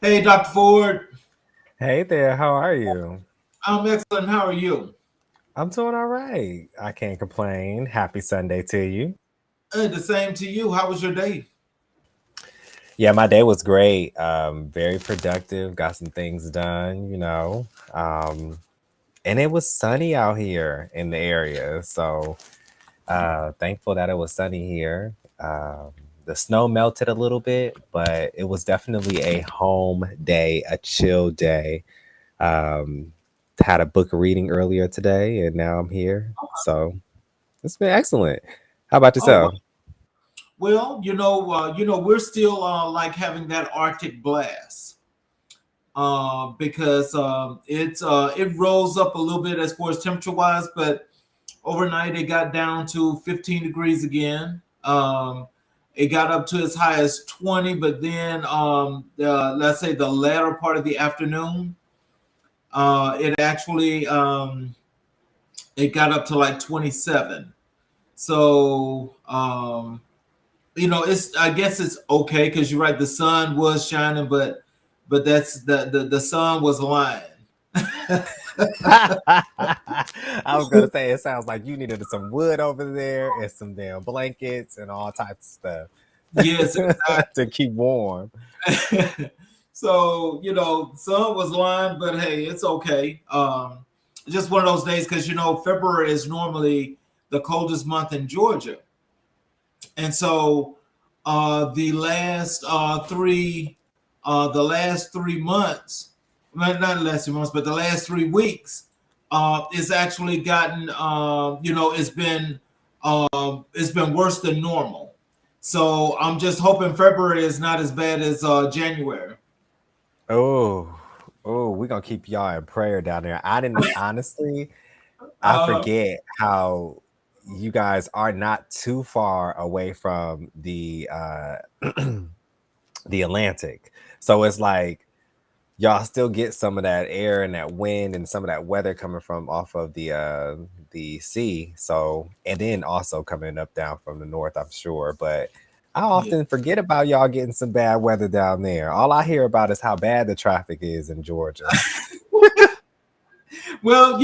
Hey, Dr. Ford. Hey there, how are you? I'm excellent. How are you? I'm doing all right. I can't complain. Happy Sunday to you. The same to you. How was your day? Yeah, my day was great. Very productive. Got some things done. And it was sunny out here in the area. So thankful that it was sunny here. The snow melted a little bit, but it was definitely a home day, a chill day. Um, had a book reading earlier today, and now I'm here. So it's been excellent. How about Oh, yourself? well, we're still like having that Arctic blast because it rolls up a little bit as far as temperature wise, but overnight it got down to 15 degrees again. It got up to as high as 20, but then let's say the latter part of the afternoon, it actually it got up to like 27. So it's I guess it's okay because you're right. The sun was shining, but that's the sun was lying. I was gonna say it sounds like you needed some wood over there and some damn blankets and all types of Yes, stuff to keep warm. exactly. So sun was lying, but hey, it's okay. Just one of those days because February is normally the coldest month in Georgia, and so the last 3 months, well, not the last 3 months, but the last 3 weeks, it's actually gotten, it's been worse than normal. So I'm just hoping February is not as bad as January. Oh, oh, we're gonna keep y'all in prayer down there. I didn't honestly, I Uh, forget how you guys are not too far away from the Atlantic. So it's like y'all still get some of that air and that wind and some of that weather coming from off of the sea. So and then also coming up down from the north, I'm sure. But I yeah. often forget about y'all getting some bad weather down there. All I hear about is how bad the traffic is in Georgia. Well,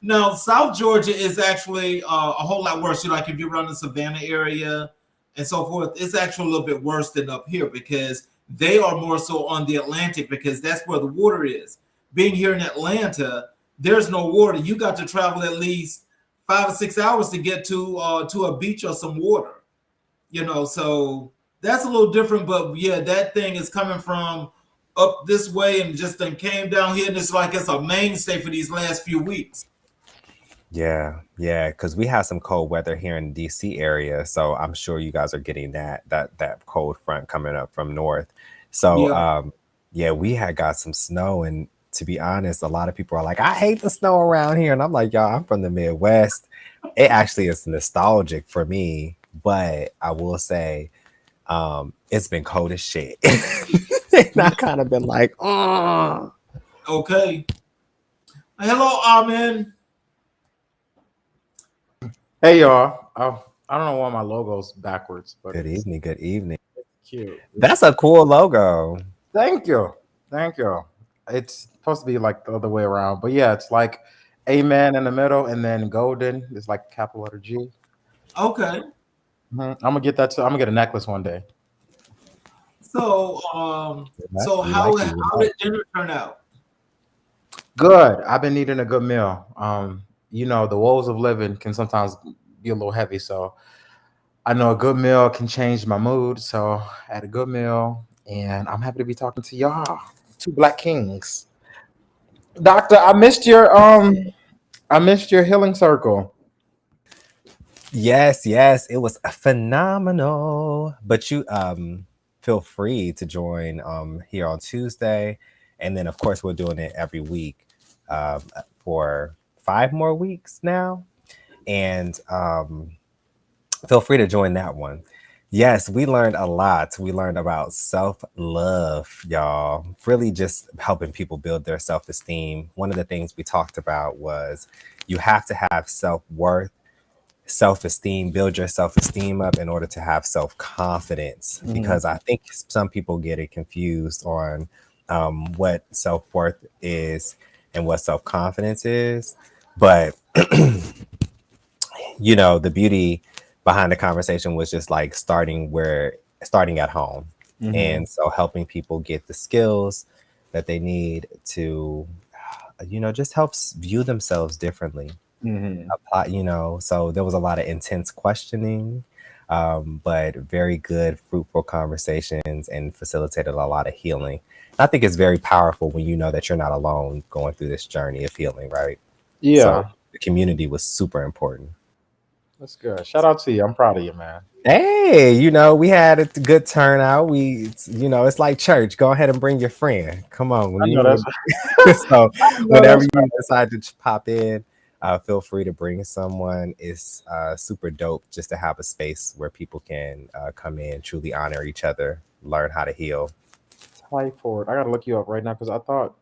now South Georgia is actually a whole lot worse. Like if you're around the Savannah area and so forth, it's actually a little bit worse than up here because they are more so on the Atlantic because that's where the water is. Being here in Atlanta, there's no water. You got to travel at least 5 or 6 hours to get to a beach or some water. So that's a little different. But yeah, that thing is coming from up this way and just then came down here, and it's like it's a mainstay for these last few weeks. Yeah, yeah, because we have some cold weather here in DC area, so I'm sure you guys are getting that cold front coming up from north. So Yeah. yeah, we had got some snow, and to be honest, a lot of people are like, I hate the snow around here, and I'm like, y'all, I'm from the Midwest. It actually is nostalgic for me, but I will say, it's been cold as shit, and I Yeah. kind of been like, oh. Okay. Hello, Amen. Hey y'all. I don't know why my logo's backwards, but Good it's evening, good evening. cute. That's a cool logo. Thank you. Thank you. It's supposed to be like the other way around. But yeah, it's like amen in the middle and then golden is like capital letter G. Okay. I'm gonna get that too. I'm gonna get a necklace one day. So, We how like you. We how like did dinner turn out? Good. I've been needing a good meal. The woes of living can sometimes be a little heavy, so I know a good meal can change my mood. So I had a good meal and I'm happy to be talking to y'all. Two black kings. Doctor, I missed your healing circle. Yes, yes, it was phenomenal. But you feel free to join here on Tuesday, and then of course we're doing it every week for 5 more weeks now, and feel free to join that one. Yes, we learned a lot. We learned about self love, y'all. Really just helping people build their self esteem. One of the things we talked about was you have to have self worth, self esteem, build your self esteem up in order to have self confidence. Mhm. Because I think some people get it confused on what self-worth is and what self-confidence is. But the beauty behind the conversation was just like starting at home. Mm-hmm. And so helping people get the skills that they need to, just helps view themselves differently. Mm-hmm. So there was a lot of intense questioning, but very good, fruitful conversations and facilitated a lot of healing. I think it's very powerful when you know that you're not alone going through this journey of healing, right? So Yeah, the community was super important. that's good. Shout out to you. I'm proud of you, man. Hey, we had a good turnout. It's like church. Go ahead and bring your friend. Come on, I know that's so I know whenever that's you decide to pop in, feel free to bring someone. It's super dope just to have a space where people can come in, truly honor each other, learn how to heal. typhoid. I gotta look you up right now because I thought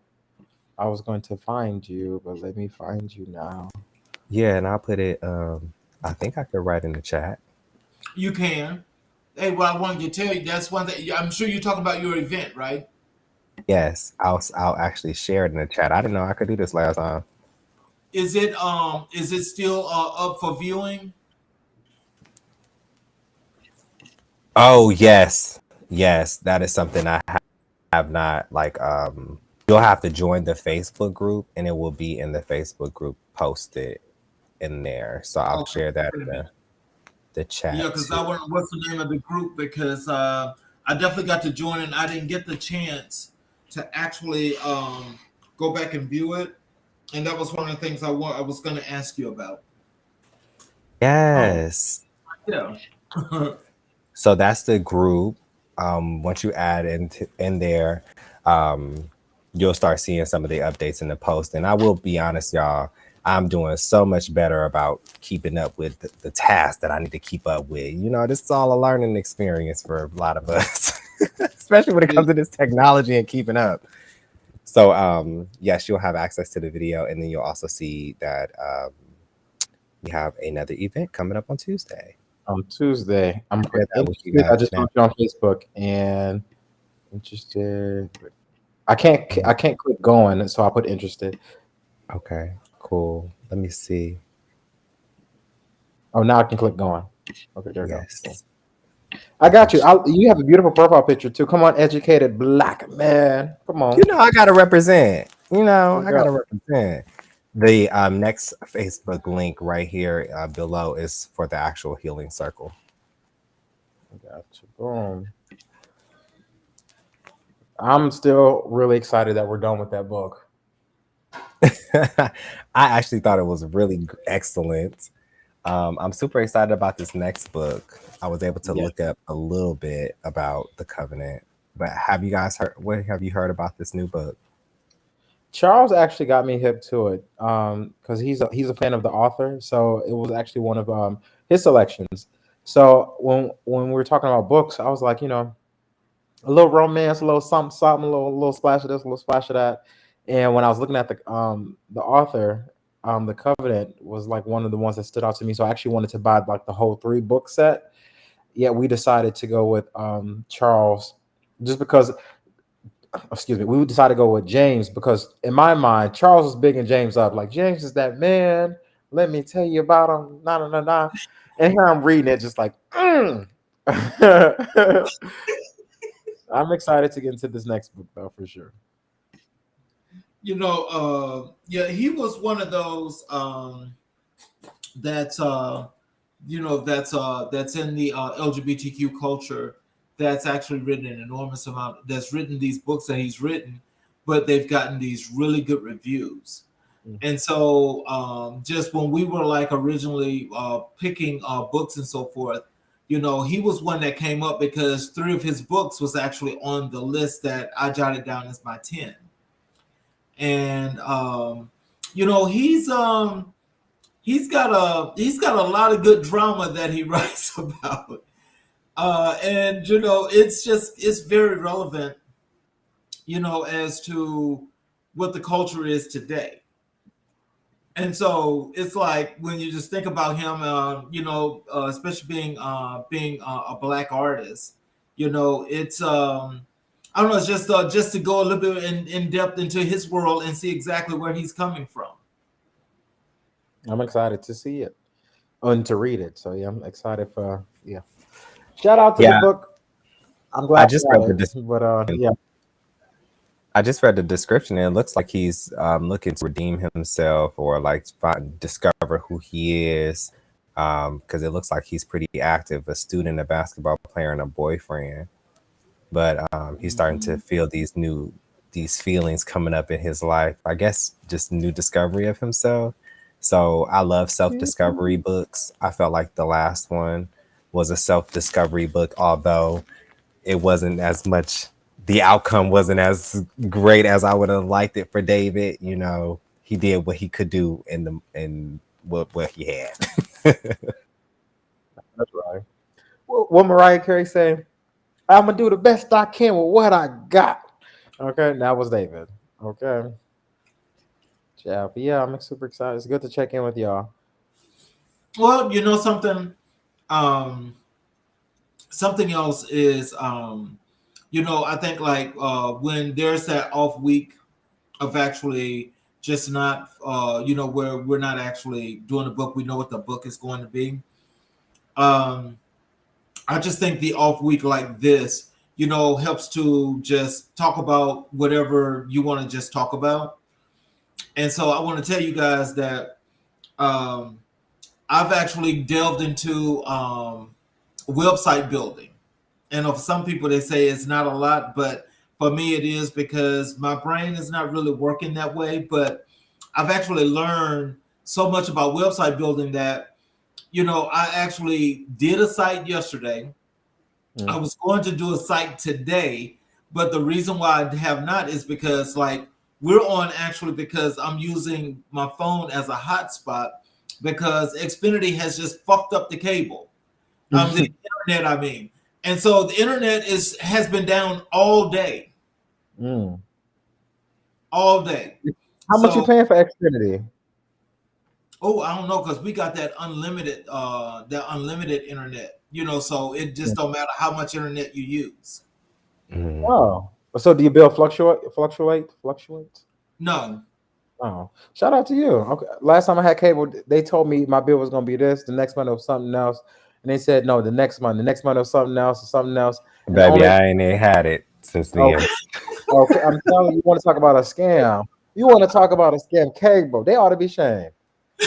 I was going to find you, but let me find you now. Yeah, and I'll put it. I think I could write in the chat. You can. Hey, well, I wanted to tell you that's one thing. I'm sure you're talking about your event, right? Yes, I'll actually share it in the chat. I didn't know I could do this last time. Is it still up for viewing? Oh yes, yes, that is something I have not you'll have to join the Facebook group and it will be in the Facebook group posted in there. So I'll Okay. share that Wait a in minute. the Yeah, chat because too. I want what's the name of the group because I definitely got to join and I didn't get the chance to actually go back and view it, and that was one of the things I was going to ask you about. Oh, Yes. yeah. So that's the group. Once you add in there, um, you'll start seeing some of the updates in the post. And I will be honest, y'all, I'm doing so much better about keeping up with the tasks that I need to keep up with. This is all a learning experience for a lot of us, especially when it comes to this technology and keeping up. So, yes, you'll have access to the video, and then you'll also see that we have another event coming up on Tuesday. On Tuesday. I'm Share that with you interested. I guys just now. found you on Facebook and interested. I can't click going, so I put interested. Okay, cool. Let me see. Oh, now I can click going. Okay, there we go. Cool. Yes, I I can. got you. You have a beautiful profile picture too. Come on, educated black man. Come on. I gotta represent. I Yeah, gotta represent. The next Facebook link right here below is for the actual healing circle. I got you. Boom. I'm still really excited that we're done with that book. I actually thought it was really excellent. I'm super excited about this next book. I was able to Yeah. look up a little bit about the covenant. But have you guys heard? What have you heard about this new book? Charles actually got me hip to it because he's a fan of the author, so it was actually one of his selections. So when we were talking about books, I was like, a little romance, a little something, something, a little splash of this, a little splash of that. And when I was looking at the author, the Covenant was like one of the ones that stood out to me. So I actually wanted to buy like the whole 3 book set. Yet we decided to go with Charles just because excuse me, we decided to go with James because in my mind, Charles was bigging James up. Like James is that man. Let me tell you about him. Nah, nah, nah, nah. And here I'm reading it, just like, I'm excited to get into this next book though, for sure. Yeah, he was one of those that's that's in the LGBTQ culture that's actually written an enormous amount that's written these books that he's written, but they've gotten these really good reviews. Mm. And so just when we were like originally picking books and so forth, he was one that came up because 3 of his books was actually on the list that I jotted down as my 10. And he's got a lot of good drama that he writes about. And it's very relevant, as to what the culture is today. And so it's like when you just think about him, especially being a black artist, it's I don't know. It's just to go a little bit in depth into his world and see exactly where he's coming from. I'm excited to see it and to read it. So yeah, I'm excited for yeah. Shout out to the Yeah, book. I'm I glad just I read got the it. description. But yeah. I just read the description, and it looks like he's looking to redeem himself or like discover who he is. Because it looks like he's pretty active, a student, a basketball player, and a boyfriend. But he's starting to feel these feelings coming up in his life. I guess just new discovery of himself. So I love self discovery books. I felt like the last one was a self discovery book, although it wasn't as much. The outcome wasn't as great as I would have liked it for David. You know, he did what he could do in what he had. That's right. What Mariah Carey say? I'm gonna do the best I can with what I got. Okay, that was David. Okay, yeah, but yeah, I'm super excited. It's good to check in with y'all. Well, you know something. Um, Something else is, I think like when there's that off week of actually just not, where we're not actually doing the book, we know what the book is going to be. Um, I just think the off week like this, helps to just talk about whatever you want to just talk about. And so I want to tell you guys that um, I've actually delved into website building. And of some people, they say it's not a lot, but for me, it is because my brain is not really working that way. But I've actually learned so much about website building that, I actually did a site yesterday. I was going to do a site today, but the reason why I have not is because like we're on actually because I'm using my phone as a hotspot because Xfinity has just fucked up the cable. The internet, I mean. And so the internet has been down all day. Mm. All day. How much you So paying for Xfinity? I don't know, because we got that unlimited internet, so it just don't matter how much internet you use. Mhm. Oh, so do your bill fluctuate? No. Oh, shout out to you. Okay, last time I had cable, they told me my bill was gonna be this. The next month it was something else, and they said no. The next month it was something else, or something else, and Baby, only. I ain't even had it since Okay, then. okay. I'm telling you, you want to talk about a scam? You want to talk about a scam? Cable, they ought to be shamed.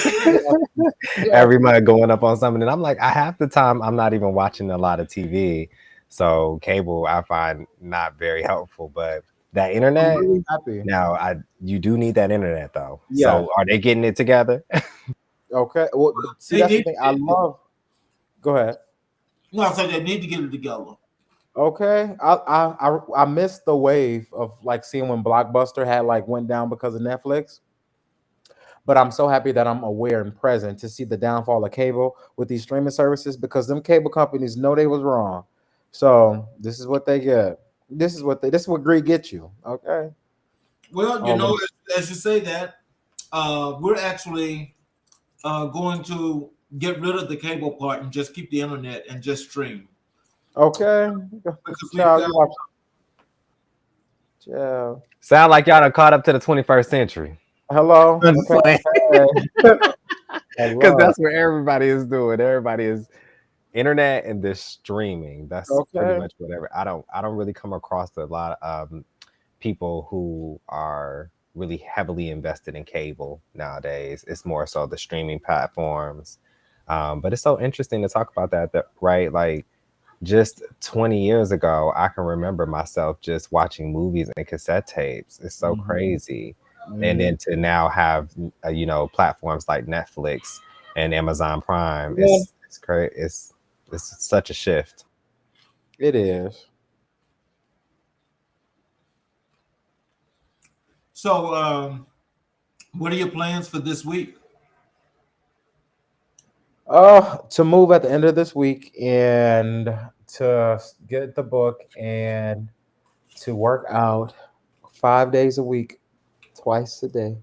They ought to be- they ought Every to month going up on something, and I'm like, I half the time I'm not even watching a lot of TV, so cable I find not very helpful. But that I'm internet, really happy. now I you do need that internet though. Yeah. So are they getting it together? Okay. Well, see, They that's the need thing. I love. Go ahead. no, I said they need to get it together. Okay, I missed the wave of like seeing when Blockbuster had like went down because of Netflix. But I'm so happy that I'm aware and present to see the downfall of cable with these streaming services because them cable companies know they was wrong. So this is what they get. This is what greed gets you. Okay. Well, All of as you say that, we're actually going to get rid of the cable part and just keep the internet and just stream okay. because we've Child, got. you watch. Child. Sound like y'all done caught up to the 21st century. Hello. I'm just Okay. playing. Hey. Because Hello. that's what everybody is doing. Everybody is internet and this streaming. That's pretty Okay. much whatever. I don't really come across a lot of people who are really heavily invested in cable nowadays. It's more so the streaming platforms. But it's so interesting to talk about that, right? Like just 20 years ago, I can remember myself just watching movies and cassette tapes. It's so Mhm. crazy. And Mhm. then to now have, platforms like Netflix and Amazon Prime, Yeah, it's crazy. It's such a shift. it is. So, what are your plans for this week? To move at the end of this week and to get the book and to work out 5 days a week, twice a day,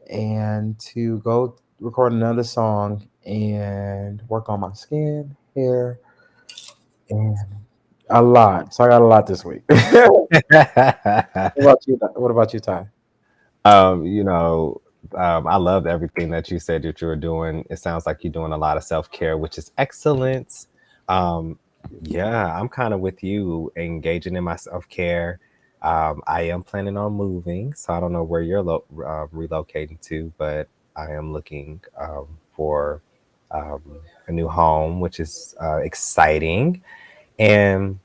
and to go record another song and work on my skin, hair, and A lot. So I got a lot this week. What about you, Ty? You know, I loved everything that you said that you were doing. It sounds like you're doing a lot of self care, which is excellent. Um, yeah, I'm kind of with you, engaging in my self care. I am planning on moving, so I don't know where you're relocating to, but I am looking for um, a new home, which is exciting. And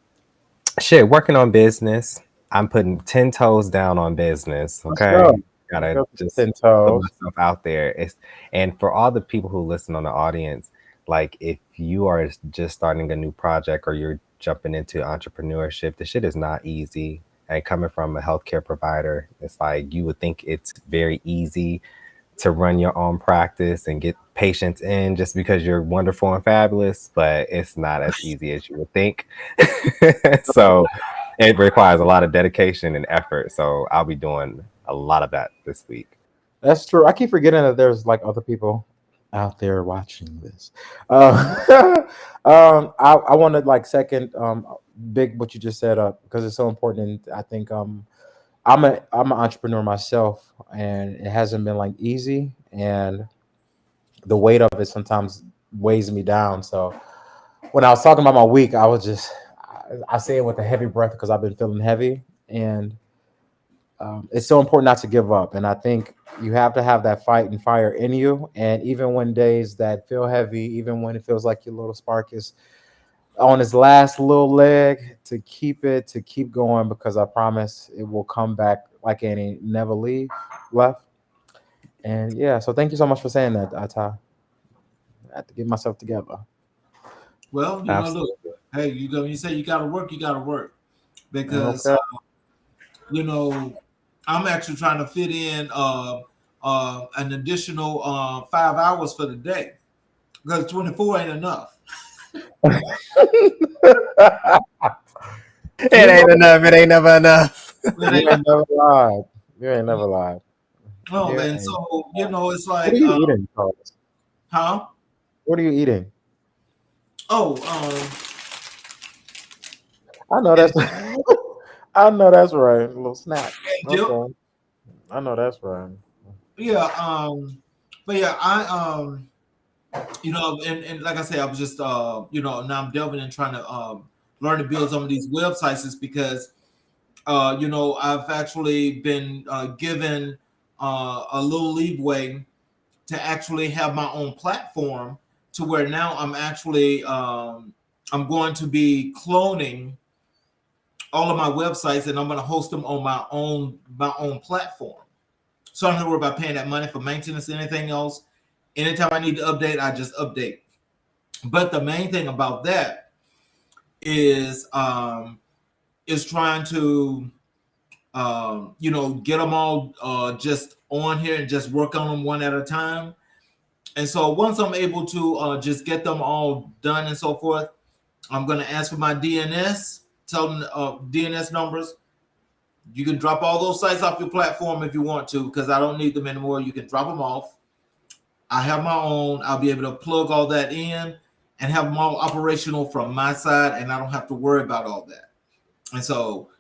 shit, working on business. I'm putting 10 toes down on business. Let's go. Okay. Let's Gotta go to just 10 put toes. myself out there. And for all the people who listen on the audience, like if you are just starting a new project or you're jumping into entrepreneurship, this shit is not easy. And coming from a healthcare provider, it's like you would think it's very easy to run your own practice and get patients in just because you're wonderful and fabulous, but it's not as easy as you would think. So it requires a lot of dedication and effort. So I'll be doing a lot of that this week. That's true. I keep forgetting that there's like other people out there watching this. Uh, I want to like second big what you just said up because it's so important. I think I'm an entrepreneur myself, and it hasn't been like easy, and the weight of it sometimes weighs me down. So when I was talking about my week, I was just I say it with a heavy breath because I've been feeling heavy, and it's so important not to give up. And I think you have to have that fight and fire in you. And even when days that feel heavy, even when it feels like your little spark is on its last little leg, to keep going, because I promise it will come back like any never leave left. And yeah, so thank you so much for saying that, Ata. I have to get myself together. Well, look, Absolutely. hey, you say you got to work, you got to work because Okay. you know I'm actually trying to fit in an additional 5 hours for the day because 24 ain't enough. It You know, ain't enough. It ain't never enough. It you ain't ain't never lied. You ain't never lied. no, You man. ain't. So it's What are like, you eating, Carlos? huh? What are you eating? Oh, I know and, that's I know that's right. A little snack. and dip. Okay. I know that's right. Yeah. But yeah, and like I said, I was just, now I'm delving and trying to learn to build some of these websites is because, I've actually been given a little leeway to actually have my own platform to where now I'm going to be cloning all of my websites and I'm going to host them on my own platform. So I don't have to worry about paying that money for maintenance or anything else. Anytime I need to update, I just update. But the main thing about that is trying to get them all just on here and just work on them one at a time. And so once I'm able to just get them all done and so forth, I'm going to ask for my DNS, tell them DNS numbers. You can drop all those sites off your platform if you want to, because I don't need them anymore. You can drop them off. I have my own. I'll be able to plug all that in and have them all operational from my side, and I don't have to worry about all that. And so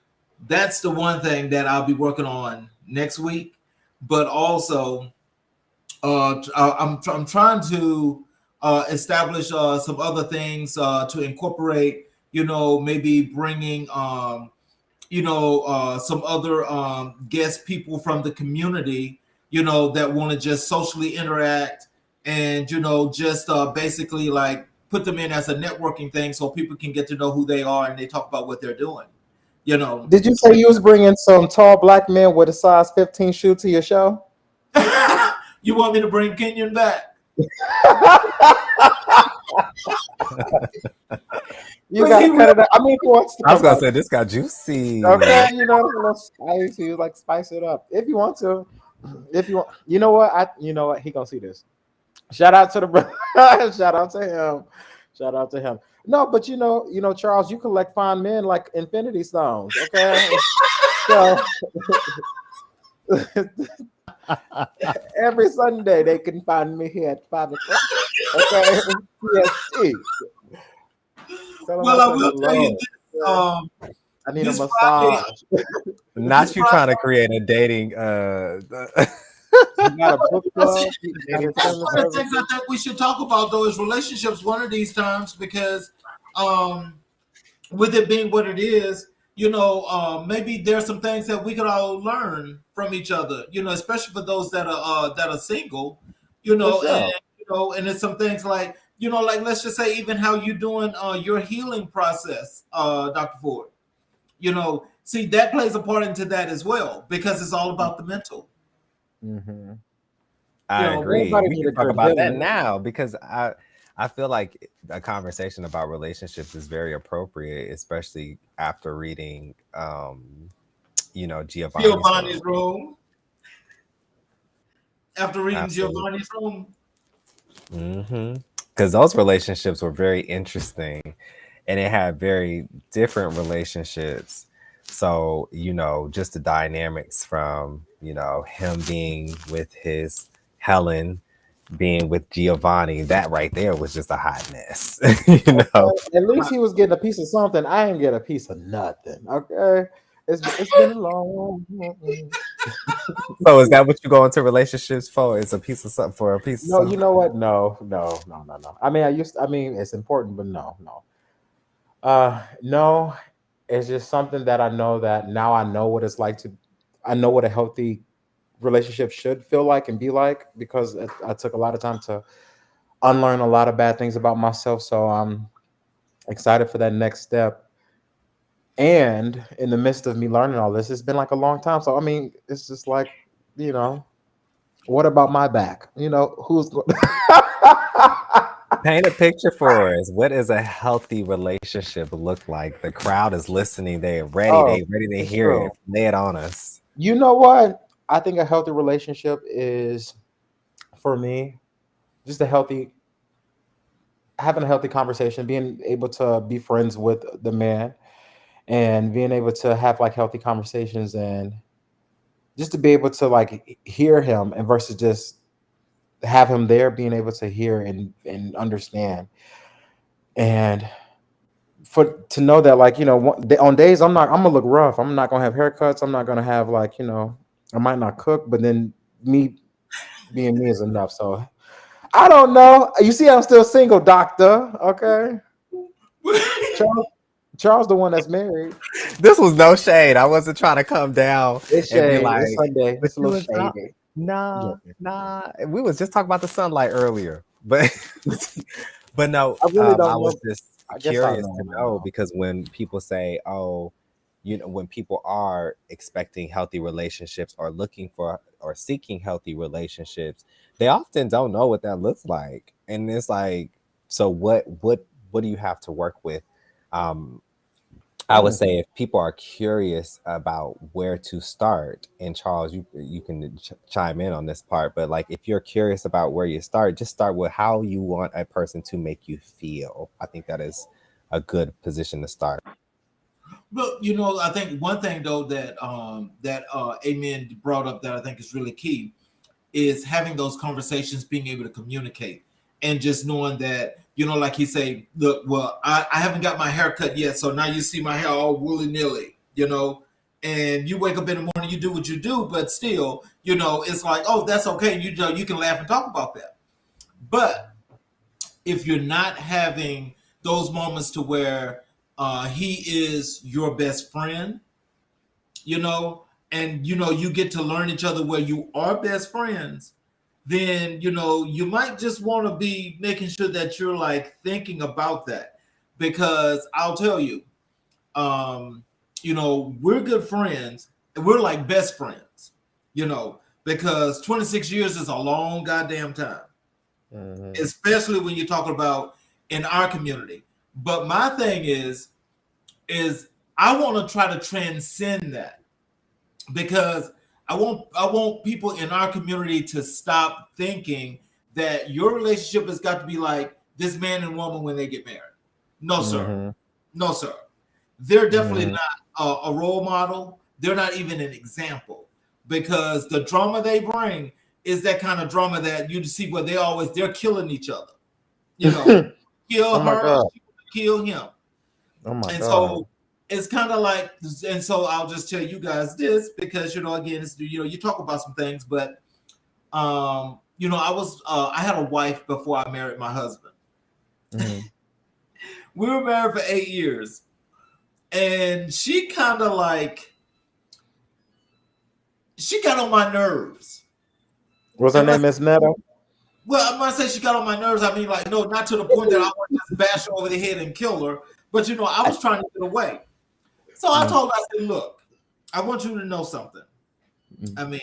that's the one thing that I'll be working on next week. But also, I'm trying to establish some other things to incorporate. Maybe bringing some other guest people from the community. That want to just socially interact and just basically like put them in as a networking thing so people can get to know who they are and they talk about what they're doing. You know, Did you say you was bringing some tall black men with a size 15 shoe to your show? you want me to bring Kenyon back? You got to cut it out. I mean, if he wants to I was come gonna back. say this got juicy. Okay, a little spicy, like spice it up if you want to. If you want, you know what, he gonna see this. Shout out to the brother. Shout out to him. Shout out to him. No, but Charles, you collect fine men like Infinity Stones. Okay, so every Sunday they can find me here at 5 o'clock. Okay, PST. Tell him Well, I I said will tell you hello. this. um, I need a this Friday, massage. this Not you Friday. trying to create a dating You got a book club. You got dating a That's similar one of the platform. things services. I think we should talk about, though, is relationships one of these times because, um, with it being what it is, maybe there's some things that we could all learn from each other. Especially for those that are single. For And sure. and it's some things like like let's just say even how you doing your healing process, Dr. Ford. See that plays a part into that as well because it's all about the mental. Hmm. You I know, agree. Everybody We need can a talk good about that healing. now because I feel like a conversation about relationships is very appropriate, especially after reading Giovanni's Giovanni's room. room. After reading Absolutely. Giovanni's room, Because those relationships were very interesting and it had very different relationships. So, just the dynamics from, him being with his Helen, being with Giovanni, that right there was just a hot mess. you know. Okay. At least he was getting a piece of something. I ain't get a piece of nothing. Okay. It's been a long. So is that what you go into relationships for? It's a piece of something for a piece of No, you something? know what? No, no, no, no, no. I mean, it's important, but no, no. No, it's just something that I know that now I know what it's like to, I know what a healthy relationship should feel like and be like because I took a lot of time to unlearn a lot of bad things about myself. So I'm excited for that next step. And in the midst of me learning all this, it's been like a long time. So I mean, it's just like, you know, what about my back? Who's going? Paint a picture for us. What does a healthy relationship look like? The crowd is listening. They're ready. Oh, They ready to it's hear true. it. Lay it on us. You know what? I think a healthy relationship is, for me, just a healthy, having a healthy conversation, being able to be friends with the man, and being able to have like healthy conversations, and just to be able to like hear him, and versus just have him there, being able to hear and understand, and for to know that like on days I'm gonna look rough, I'm not gonna have haircuts, I'm not gonna have like I might not cook, but then me being me is enough. So I don't know. You see, I'm still single, doctor. Okay, Charles. Charles, the one that's married. This was no shade. I wasn't trying to come down It's and be shade. It's like, Sunday. but It's a you little was not. shady. I'm Nah, joking. nah. We was just talking about the sunlight earlier, but but no. I really I don't was know. just I guess I curious know to when I know know. because when people say, "Oh," when people are expecting healthy relationships or looking for or seeking healthy relationships, they often don't know what that looks like, and it's like, so what do you have to work with? Um, I would Mm. say if people are curious about where to start, and Charles, you can chime in on this part, but like if you're curious about where you start, just start with how you want a person to make you feel. I think that is a good position to start. but I think one thing though that Amen brought up that I think is really key is having those conversations, being able to communicate, and just knowing that like he say, look, well, I haven't got my hair cut yet, so now you see my hair all willy nilly, and you wake up in the morning, you do what you do, but still, it's like, oh, that's okay, you can laugh and talk about that, but if you're not having those moments to where he is your best friend, you know, and you get to learn each other where you are best friends, then you might just want to be making sure that you're like thinking about that, because I'll tell you, um, we're good friends and we're like best friends, because 26 years is a long goddamn time, Mhm. especially when you're talking about in our community. But my thing is I want to try to transcend that, because I want people in our community to stop thinking that your relationship has got to be like this man and woman when they get married. No, sir. Mhm. No, sir. They're definitely Mhm. not a role model. They're not even an example, because the drama they bring is that kind of drama that you see where they're killing each other. You know, kill Oh my her or god. she will kill him. Oh my And so god. it's kind of like, and so I'll just tell you guys this because again, it's, you talk about some things, but I had a wife before I married my husband. Mhm. We were married for 8 years, and she kind of like she got on my nerves. What's her And name, Miss Netta? well, I'm not saying she got on my nerves. I mean, like, no, not to the point that I want to just bash her over the head and kill her. But I was trying to get away. So I told her, I said, look, I want you to know something. I mean,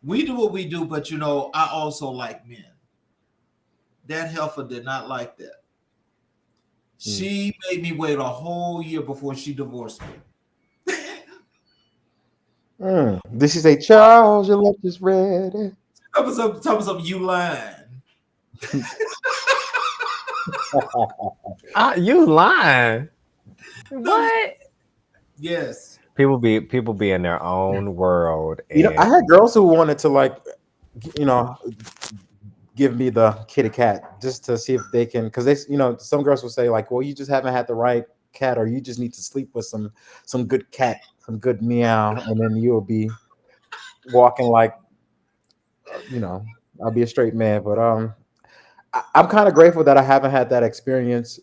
we do what we do, but I also like men. That heifer did not like that. She made me wait a whole year before she divorced me. Did she say, Charles, your lunch is ready? Tell me something, you lying. You lying? What? Yes. People be in their own world, I and had girls who wanted to like, you know, give me the kitty cat just to see if they can, because some girls will say like, well, you just haven't had the right cat, or you just need to sleep with some good cat, some good meow, and then you'll be walking like, I'll be a straight man. But I'm kind of grateful that I haven't had that experience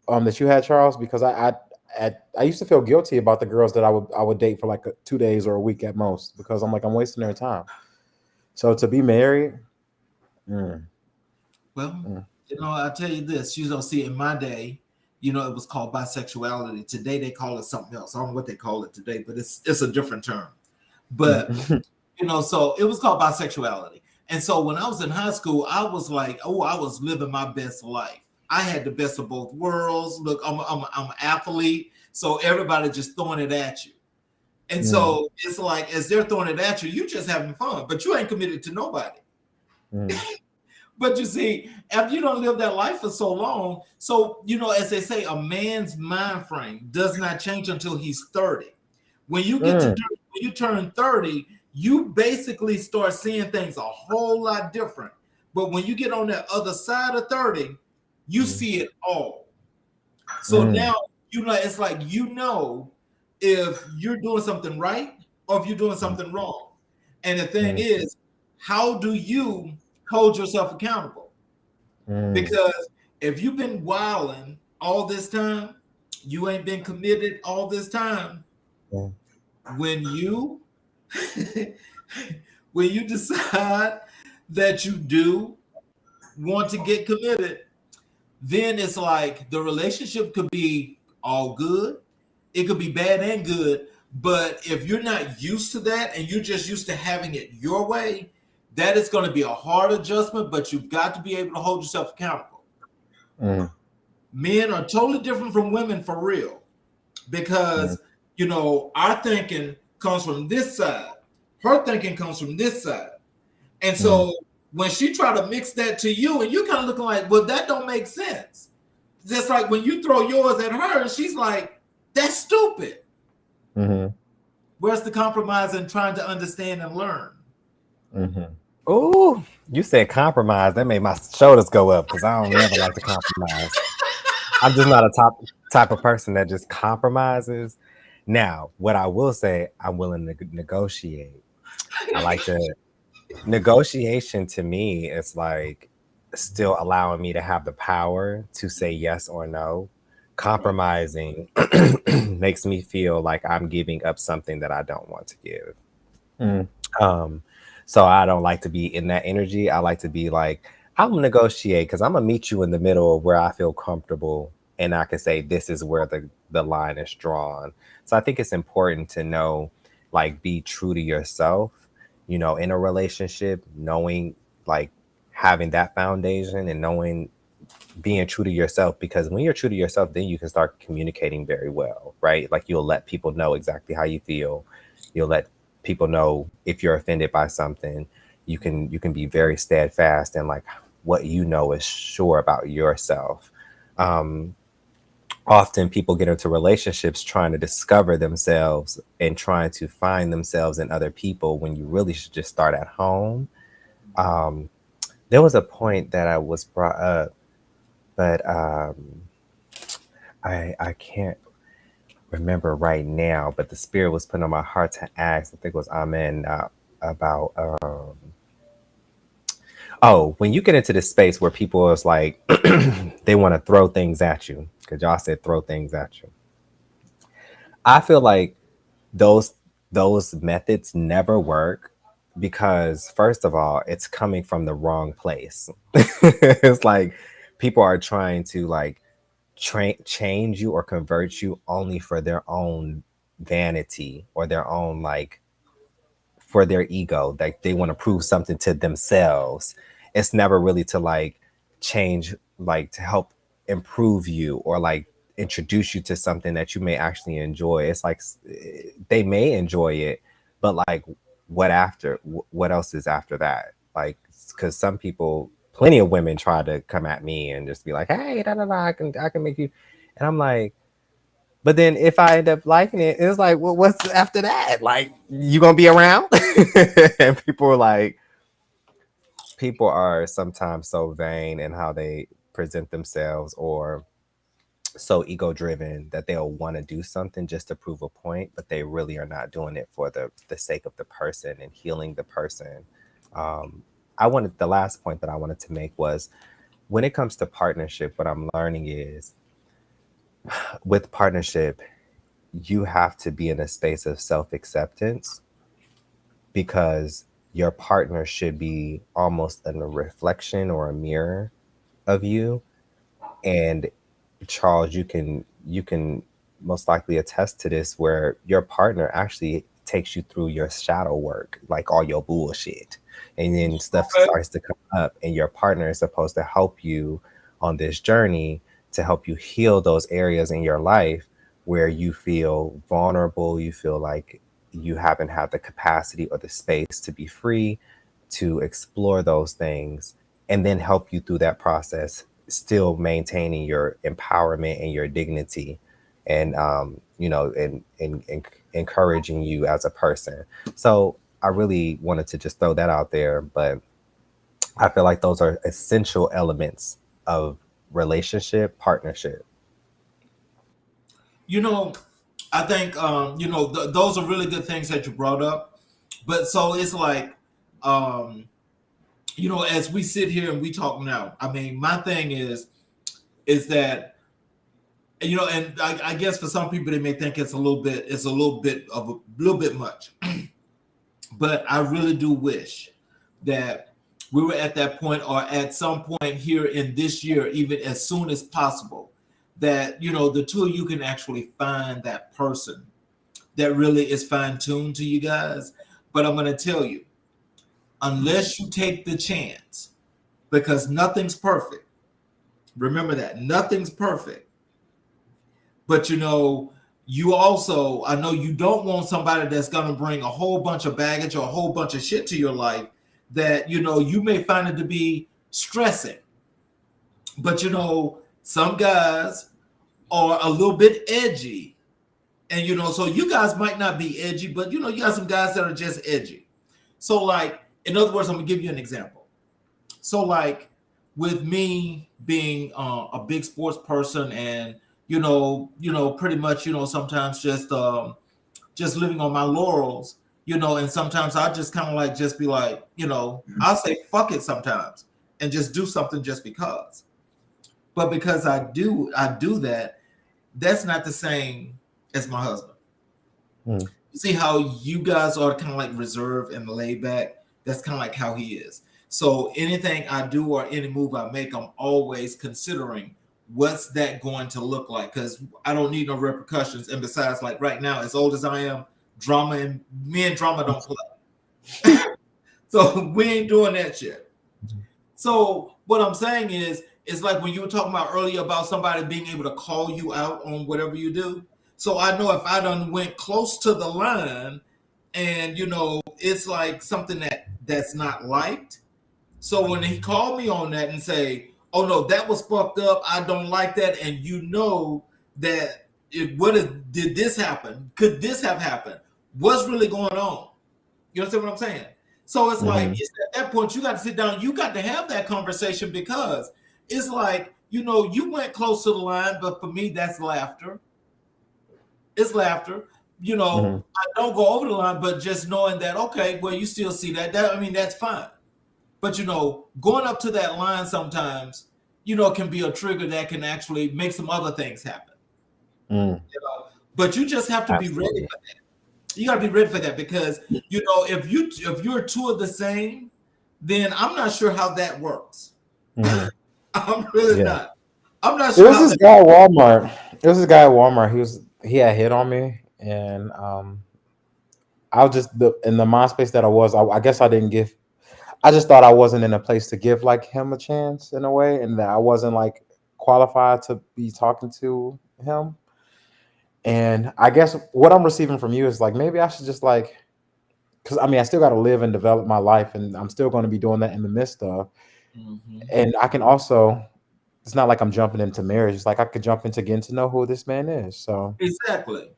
that you had, Charles, because I used to feel guilty about the girls that I would date for like 2 days or a week at most, because I'm like, I'm wasting their time. So to be married, Well, I'll tell you this. See, in my day, it was called bisexuality. Today they call it something else. I don't know what they call it today, but it's a different term. But so it was called bisexuality. And so when I was in high school, I was like, oh, I was living my best life. I had the best of both worlds. Look, I'm an athlete, so everybody just throwing it at you. And so it's like, as they're throwing it at you, you just having fun, but you ain't committed to nobody. But you see, after you don't live that life for so long, so as they say, a man's mind frame does not change until he's 30. When you get when you turn 30, you basically start seeing things a whole lot different. But when you get on that other side of 30, you see it all. So now it's like if you're doing something right or if you're doing something wrong. And the thing is, how do you hold yourself accountable? Because if you've been wilding all this time, you ain't been committed all this time. When you when you decide that you do want to get committed, then it's like the relationship could be all good, it could be bad and good. But if you're not used to that and you're just used to having it your way, that is going to be a hard adjustment, but you've got to be able to hold yourself accountable. Men are totally different from women for real, because our thinking comes from this side, her thinking comes from this side. And so when she try to mix that to you, and you're kind of looking like, well, that don't make sense. Just like when you throw yours at her, and she's like, that's stupid. Where's the compromise in trying to understand and learn? Oh, you said compromise. That made my shoulders go up because I don't never like to compromise. I'm just not a type of person that just compromises. Now, what I will say, I'm willing to negotiate. I like to negotiation. To me, it's like still allowing me to have the power to say yes or no. Compromising makes me feel like I'm giving up something that I don't want to give. So I don't like to be in that energy. I like to be like, I'm gonna negotiate because I'm gonna meet you in the middle of where I feel comfortable, and I can say this is where the line is drawn. So I think it's important to know, like, be true to yourself, in a relationship, knowing, like, having that foundation and knowing, being true to yourself, because when you're true to yourself, then you can start communicating very well, right? Like, you'll let people know exactly how you feel. You'll let people know if you're offended by something. You can be very steadfast and like what is sure about yourself. Often people get into relationships trying to discover themselves and trying to find themselves in other people when you really should just start at home. There was a point that I was brought up, but I can't remember right now, but the spirit was put on my heart to ask. I think it was Amen about. Oh, when you get into this space where people is like, they want to throw things at you, because y'all said throw things at you. I feel like those those methods never work because first of all, it's coming from the wrong place. It's like people are trying to like change you or convert you only for their own vanity or their own like for their ego, like they want to prove something to themselves. It's never really to like change, like to help improve you or like introduce you to something that you may actually enjoy. It's like they may enjoy it, but like what after? What else is after that? Like, because some people, plenty of women try to come at me and just be like, "Hey, da da da, I can make you," and I'm like, but then if I end up liking it, it's like, well, what's after that? Like, you gonna be around? And people are sometimes so vain in how they present themselves or so ego driven that they'll want to do something just to prove a point, but they really are not doing it for the sake of the person and healing the person. The last point that I wanted to make was when it comes to partnership, what I'm learning is with partnership, you have to be in a space of self acceptance because your partner should be almost in a reflection or a mirror of you. And Charles, you can most likely attest to this where your partner actually takes you through your shadow work, like all your bullshit. And then stuff starts to come up, and your partner is supposed to help you on this journey to help you heal those areas in your life where you feel vulnerable, you feel like you haven't had the capacity or the space to be free to explore those things, and then help you through that process, still maintaining your empowerment and your dignity, and and encouraging you as a person. So I really wanted to just throw that out there, but I feel like those are essential elements of relationship partnership. You know, I think those are really good things that you brought up. But so it's like, um, as we sit here and we talk now, I mean, my thing is that and I guess for some people they may think it's a little bit much, but I really do wish that we were at that point or at some point here in this year, even as soon as possible, that the two of you can actually find that person that really is fine-tuned to you guys. But I'm going to tell you, unless you take the chance, because nothing's perfect. Remember that nothing's perfect. But you also, I know you don't want somebody that's going to bring a whole bunch of baggage or a whole bunch of shit to your life that you may find it to be stressing. But some guys are a little bit edgy, and so you guys might not be edgy, but you got some guys that are just edgy. So like, in other words, I'm gonna give you an example. So like, with me being a big sports person, and pretty much sometimes just living on my laurels, and sometimes I just kind of like just be like, I'll say fuck it sometimes and just do something just because. But because I do that, that's not the same as my husband. Mm. You see how you guys are kind of like reserved and laid back? That's kind of like how he is. So anything I do or any move I make, I'm always considering what's that going to look like, because I don't need no repercussions. And besides, like right now, as old as I am, me and drama don't play. So we ain't doing that shit. So what I'm saying is, it's like when you were talking about earlier about somebody being able to call you out on whatever you do. So I know if I done went close to the line and it's like something that's not liked. So when he called me on that and say, "Oh no, that was fucked up. I don't like that," and that did this happen? Could this have happened? What's really going on? You understand what I'm saying? So it's like, Mhm. it's at that point you got to sit down. You got to have that conversation, because it's like, you went close to the line, but for me, that's laughter. It's laughter. You Mm-hmm. know, I don't go over the line, but just knowing that, okay, well, you still see that. I mean, that's fine. But you know, going up to that line sometimes, you know, can be a trigger that can actually make some other things happen. Mm. You know, but you just have to be ready Absolutely. for that. You got to be ready for that because you know, if you're two of the same, then I'm not sure how that works. Mm-hmm. I'm really Yeah. not. I'm not There sure was how this that. guy at Walmart. There was this guy at Walmart. He had hit on me, and I was just in the mind space that I was. I guess I didn't give. I just thought I wasn't in a place to give like him a chance in a way, and that I wasn't like qualified to be talking to him. And I guess what I'm receiving from you is like maybe I should just like, because I mean I still got to live and develop my life, and I'm still going to be doing that in the midst of. Mhm. And I can also, it's not like I'm jumping into marriage. It's like I could jump into getting to know who this man is. So Exactly.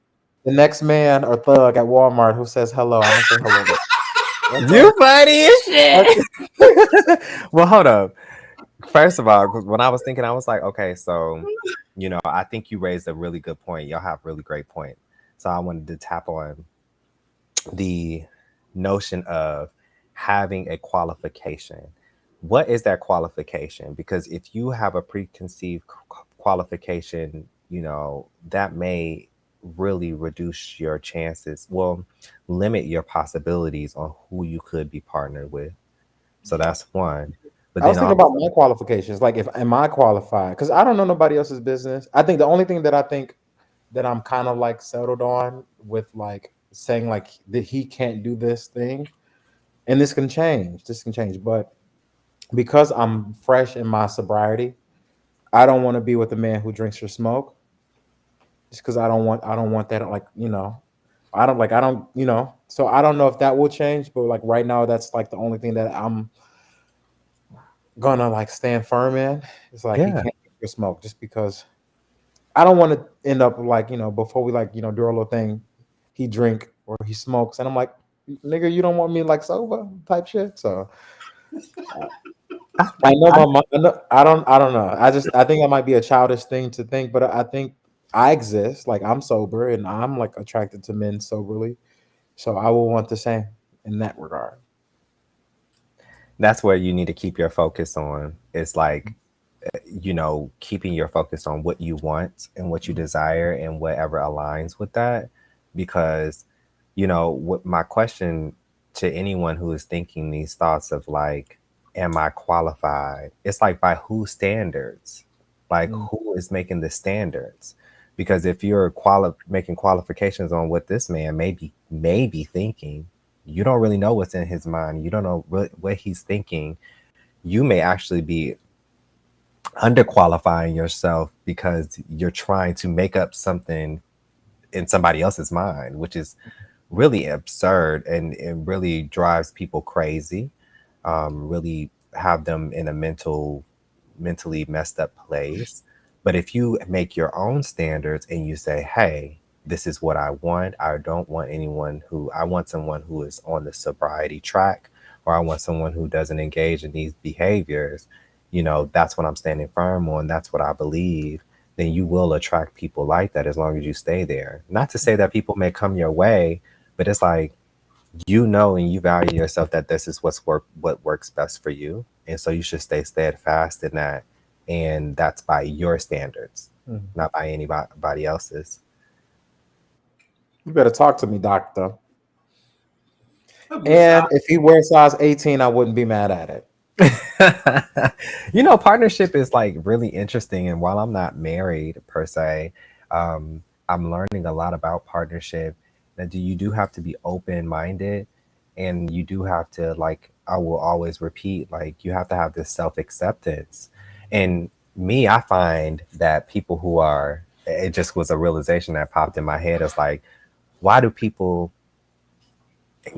the next man or thug at Walmart who says hello, I'm gonna say hello. Okay. You funny as shit. Well, hold up. First of all, 'cause when I was thinking, I was like, okay, so I think you raised a really good point. Y'all have really great point. So I wanted to tap on the notion of having a qualification. What is that qualification? Because if you have a preconceived qualification, that may really reduce your chances, well, limit your possibilities on who you could be partnered with. So Yeah. that's one. But I was then thinking about also, my qualifications. Like, if am I qualified? Because I don't know nobody else's business. I think the only thing that I think that I'm kind of like settled on with like saying like that he can't do this thing, and this can change. This can change, but because I'm fresh in my sobriety, I don't want to be with a man who drinks or smoke. Just because I don't want that like So I don't know if that will change, but like right now, that's like the only thing that I'm gonna like stand firm in. It's like he yeah, can't drink or smoke just because I don't want to end up like before we like do our little thing, he drink or he smokes, and I'm like, nigga, you don't want me like sober type shit. So I, I know I, my mom. I don't know. I think that might be a childish thing to think, but I think I exist. Like I'm sober and I'm like attracted to men soberly. So I will want the same in that regard. that's where you need to keep your focus on. It's like, keeping your focus on what you want and what you desire and whatever aligns with that. Because, what my question to anyone who is thinking these thoughts of like, am I qualified? It's like, by whose standards? Like, Mm. who is making the standards? Because if you're making qualifications on what this man may be thinking, you don't really know what's in his mind. You don't know what he's thinking. You may actually be underqualifying yourself because you're trying to make up something in somebody else's mind, which is really absurd, and it really drives people crazy, really have them in a mentally messed up place. But if you make your own standards and you say, hey, this is what I want, I don't want I want someone who is on the sobriety track, or I want someone who doesn't engage in these behaviors, that's what I'm standing firm on, that's what I believe, then you will attract people like that as long as you stay there. Not to say that people may come your way, but it's like, and you value yourself that this is what works best for you. And so you should stay steadfast in that. And that's by your standards, Mm. not by anybody else's. You better talk to me, doctor. I wish I. And if he wears size 18, I wouldn't be mad at it. Partnership is like really interesting. And while I'm not married per se, I'm learning a lot about partnership. That you do have to be open minded, and you do have to, like, I will always repeat, like, you have to have this self acceptance. And me, I find that people who are, it just was a realization that popped in my head. It's like, why do people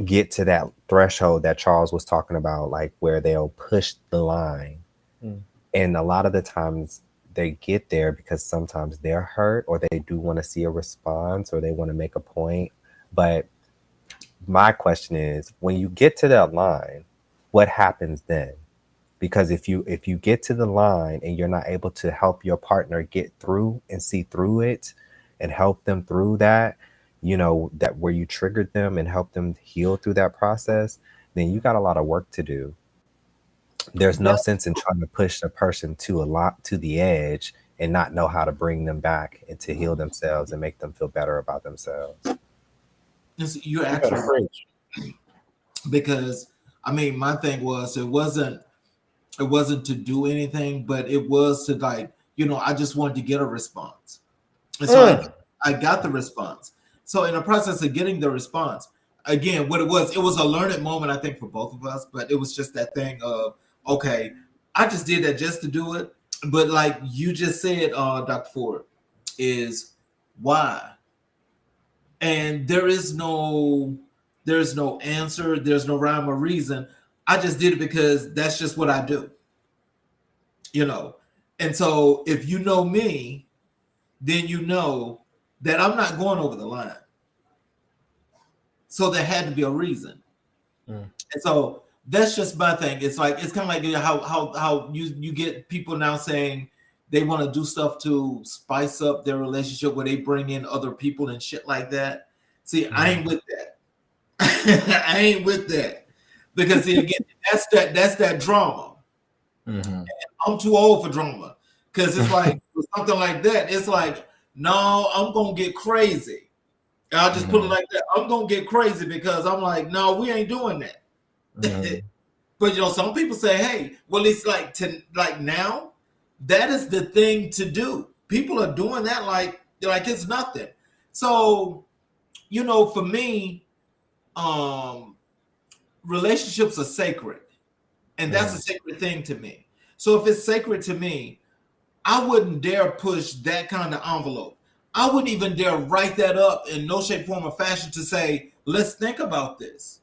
get to that threshold that Charles was talking about, like where they'll push the line? Mm. And a lot of the times they get there because sometimes they're hurt, or they do want to see a response, or they want to make a point. But my question is, when you get to that line, what happens then? Because if you get to the line and you're not able to help your partner get through and see through it, and help them through that, that where you triggered them and help them heal through that process, then you got a lot of work to do. There's no That's sense in trying to push a person to the edge and not know how to bring them back and to heal themselves and make them feel better about themselves. you're You better actually right. preach. Because I mean, my thing was it wasn't to do anything, but it was to like, I just wanted to get a response. And so Mm. I got the response. So in the process of getting the response, again, what it was a learning moment, I think, for both of us, but it was just that thing of, okay, I just did that just to do it. But like you just said, Dr. Ford, is why? And there's no answer, there's no rhyme or reason. I just did it because that's just what I do, you know. And so if you know me, then you know that I'm not going over the line. So there had to be a reason. Mm. And so that's just my thing. It's like it's kind of like how you get people now saying they want to do stuff to spice up their relationship where they bring in other people and shit like that. See, I ain't with that. I ain't with that. Because see again, that's that drama. Mm-hmm. I'm too old for drama. Cause it's like with something like that, it's like, no, I'm gonna get crazy. I'll just put it Mm-hmm. like that. I'm gonna get crazy because I'm like, no, we ain't doing that. Mm-hmm. But some people say, hey, well, it's like now, that is the thing to do. People are doing that like it's nothing. So, for me, um, relationships are sacred. And that's a Mm-hmm. sacred thing to me. So if it's sacred to me, I wouldn't dare push that kind of envelope. I wouldn't even dare write that up in no shape, form, or fashion to say, let's think about this.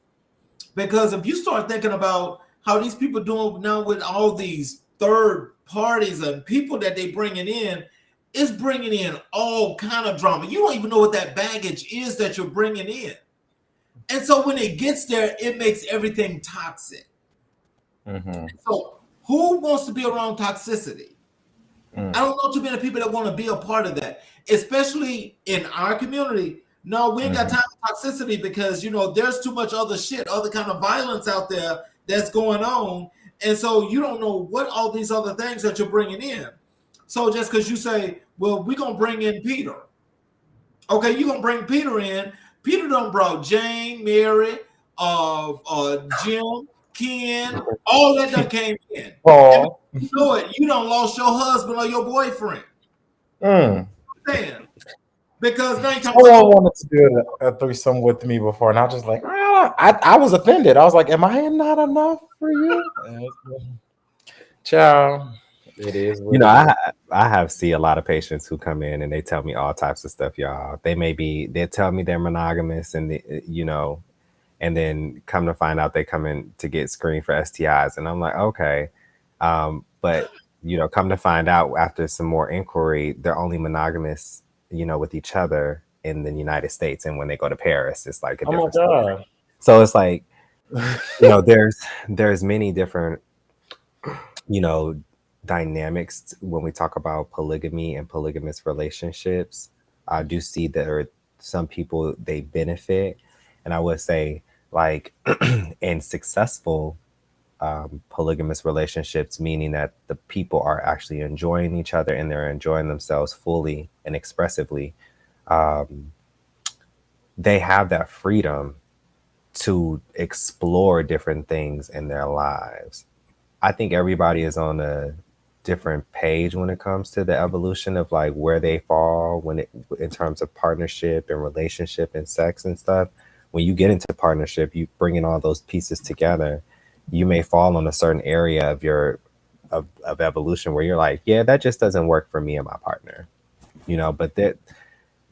Because if you start thinking about how these people doing now with all these third parties and people that they bringing in, it's bringing in all kind of drama. You don't even know what that baggage is that you're bringing in. And so when it gets there, it makes everything toxic. Mm-hmm. So who wants to be around toxicity? I Mm. don't know too many people that want to be a part of that, especially in our community. No, we ain't got Mm-hmm. time for toxicity because there's too much other shit, other kind of violence out there that's going on, and so you don't know what all these other things that you're bringing in. So just because you say, "Well, we're gonna bring in Peter," okay, you're gonna bring Peter in. Peter done brought Jane, Mary, Jim, Ken, all that done came in, and Paul. you know it, you done lost your husband or your boyfriend. Mm. Saying because now you talking about, Someone wanted to do a threesome with me before, and I was just like, I was offended. I was like, am I not enough for you? Ciao. It is You what know, it is. I have see a lot of patients who come in and they tell me all types of stuff, y'all. They tell me they're monogamous and and then come to find out they come in to get screened for STIs, and I'm like, okay, but come to find out after some more inquiry, they're only monogamous, with each other in the United States, and when they go to Paris, it's like a Oh my different story. god. So it's like, there's many different you know, dynamics when we talk about polygamy and polygamous relationships. I do see there are some people they benefit, and I would say like in successful polygamous relationships, meaning that the people are actually enjoying each other and they're enjoying themselves fully and expressively. Um, they have that freedom to explore different things in their lives. I think everybody is on a different page when it comes to the evolution of like where they fall in terms of partnership and relationship and sex and stuff. When you get into partnership, you bring in all those pieces together. You may fall on a certain area of of evolution where you're like, yeah, that just doesn't work for me and my partner, but that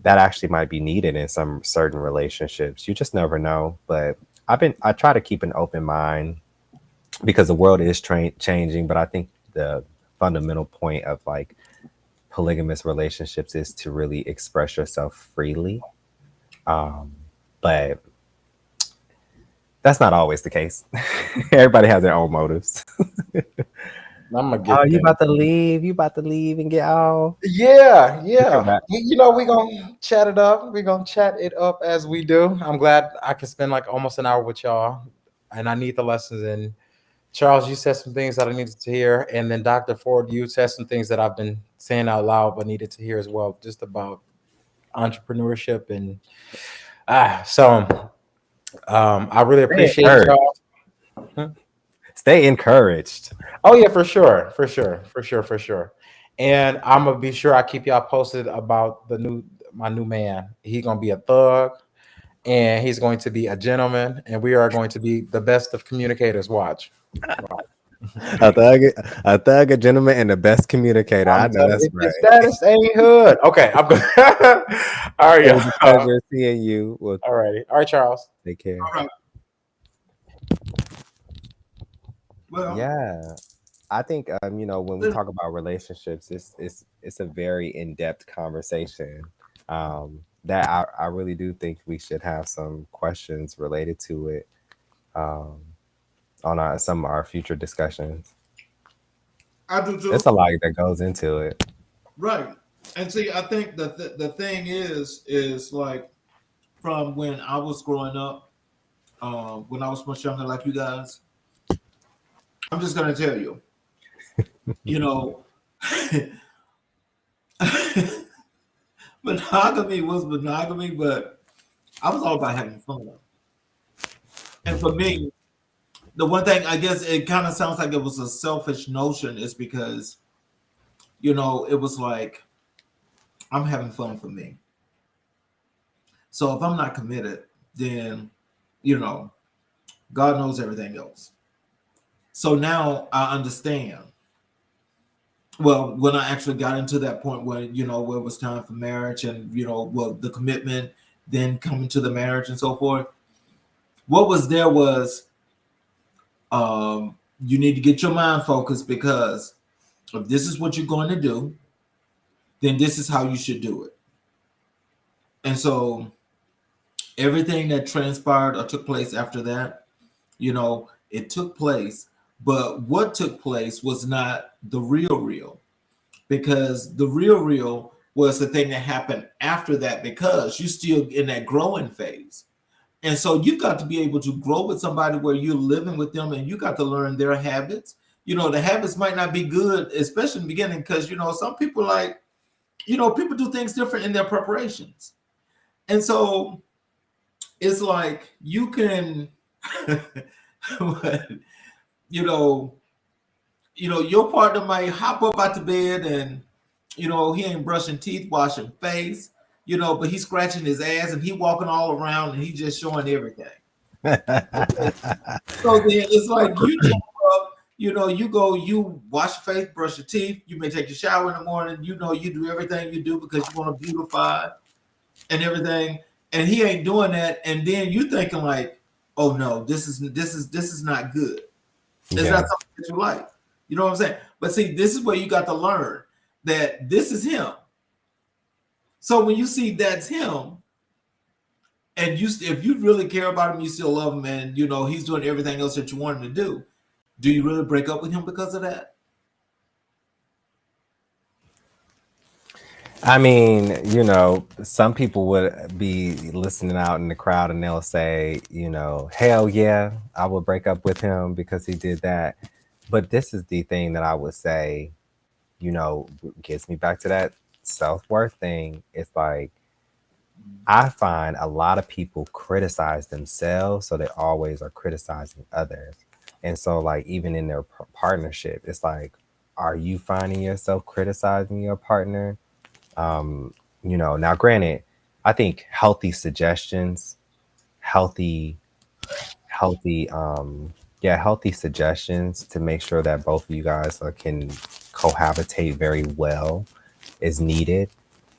actually might be needed in some certain relationships. You just never know. But I try to keep an open mind because the world is changing, but I think the fundamental point of like polygamous relationships is to really express yourself freely. But that's not always the case. Everybody has their own motives. I'm gonna Oh, get you there. about to leave? You about to leave and get off? Yeah, You can yeah. wrap. You know, we're gonna chat it up. We're gonna chat it up as we do. I'm glad I can spend like almost an hour with y'all. And I need the lessons. And Charles, you said some things that I needed to hear. And then Dr. Ford, you said some things that I've been saying out loud but needed to hear as well, just about entrepreneurship and so I really Stay appreciate encouraged. y'all. Hmm? Stay encouraged. Oh yeah, for sure, for sure, for sure, for sure. And I'm gonna be sure I keep y'all posted about my new man. He's gonna be a thug and he's going to be a gentleman, and we are going to be the best of communicators. Watch. A thug, a thug, a gentleman, and the best communicator. I I'm know telling that's you, if your right. status ain't hood. Okay, I'm good. All right, It was a y'all. pleasure seeing you. Well, All righty. All right, Charles. take care. All right. Well, Yeah, I think when we then- talk about relationships, it's a very in-depth conversation. That I really do think we should have some questions related to it um, on some of our future discussions. I do too. It's a lot that goes into it. Right. And see, I think the thing is like from when I was growing up, when I was much younger, like you guys. I'm just gonna tell you, you know, monogamy was monogamy, but I was all about having fun. And for me, the one thing I guess it kind of sounds like it was a selfish notion is because it was like I'm having fun for me. So if I'm not committed, then you know God knows everything else. So now I understand. Well, when I actually got into that point where where it was time for marriage and well the commitment, then coming to the marriage and so forth. What was there was you need to get your mind focused because if this is what you're going to do, then this is how you should do it. And so everything that transpired or took place after that, it took place. But what took place was not the real, because the real was the thing that happened after that because you're still in that growing phase. And so you've got to be able to grow with somebody where you're living with them and you got to learn their habits. The habits might not be good, especially in the beginning, because some people people do things different in their preparations. And so it's like you can you know, your partner might hop up out the bed and he ain't brushing teeth, washing face, but he's scratching his ass and he walking all around and he just showing everything. Okay. So then it's like you jump up, you go, you wash your face, brush your teeth, you may take a shower in the morning, you do everything you do because you want to beautify and everything, and he ain't doing that, and then you thinking like, oh no, this is not good. It's Yeah. not something that you like. You know what I'm saying? But see, this is where you got to learn that this is him. So when you see that's him, and if you really care about him, you still love him, and he's doing everything else that you want him to do you really break up with him because of that? I mean, some people would be listening out in the crowd and they'll say, hell yeah, I would break up with him because he did that. But this is the thing that I would say, gets me back to that self-worth thing. It's like, I find a lot of people criticize themselves, so they always are criticizing others. And so, like, even in their partnership, it's like, are you finding yourself criticizing your partner? Now granted, I think healthy, healthy, healthy suggestions to make sure that both of you guys can cohabitate very well is needed.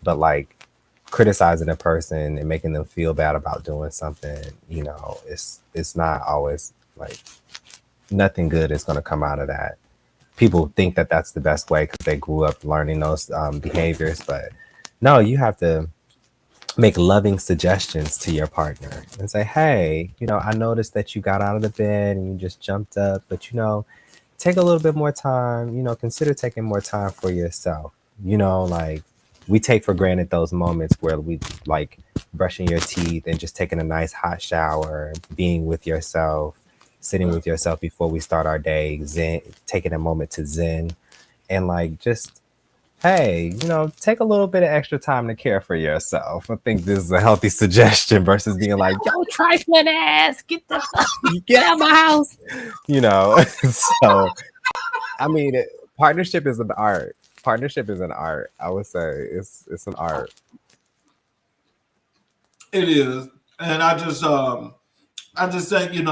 But like criticizing a person and making them feel bad about doing something, it's not always like nothing good is going to come out of that. People think that that's the best way because they grew up learning those behaviors, but no, you have to make loving suggestions to your partner and say, hey, I noticed that you got out of the bed and you just jumped up, but take a little bit more time, consider taking more time for yourself. Like we take for granted those moments where we like brushing your teeth and just taking a nice hot shower, being with yourself, sitting Right. with yourself before we start our day, zen, taking a moment to zen and like just hey, take a little bit of extra time to care for yourself. I think this is a healthy suggestion versus being like, yo, trifling ass, get the fuck, get out of my house. So I mean, partnership is an art. Partnership is an art. I would say it's an art. It is, and I just think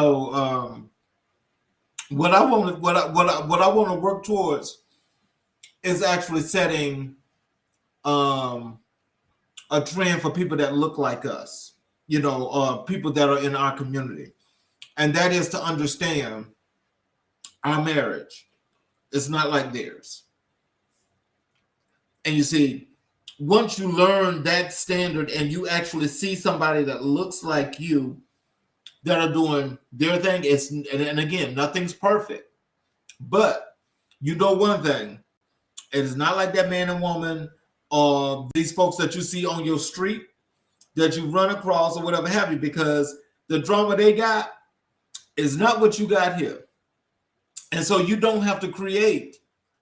what I want what I want to work towards is actually setting um a trend for people that look like us, people that are in our community, and that is to understand our marriage is not like theirs. And you see, once you learn that standard and you actually see somebody that looks like you that are doing their thing, and again, nothing's perfect, but you know one thing, it is not like that man and woman or these folks that you see on your street that you run across or whatever have you, because the drama they got is not what you got here. And so you don't have to create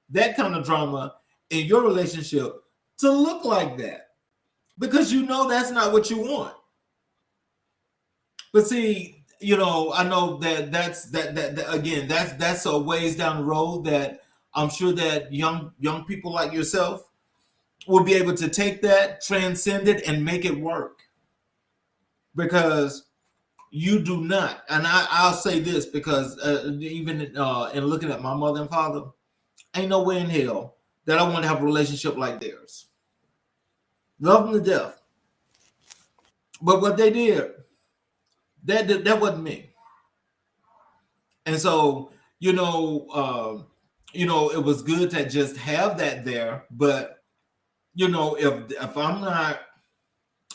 that kind of drama in your relationship to look like that, because you know that's not what you want. But see, I know that again, that's a ways down the road that I'm sure that young people like yourself will be able to take that, transcend it, and make it work. Because you do not, and I'll say this because even in looking at my mother and father, ain't no way in hell that I want to have a relationship like theirs. Love them to death, but what they did, that wasn't me. And so it was good to just have that there. But if I'm not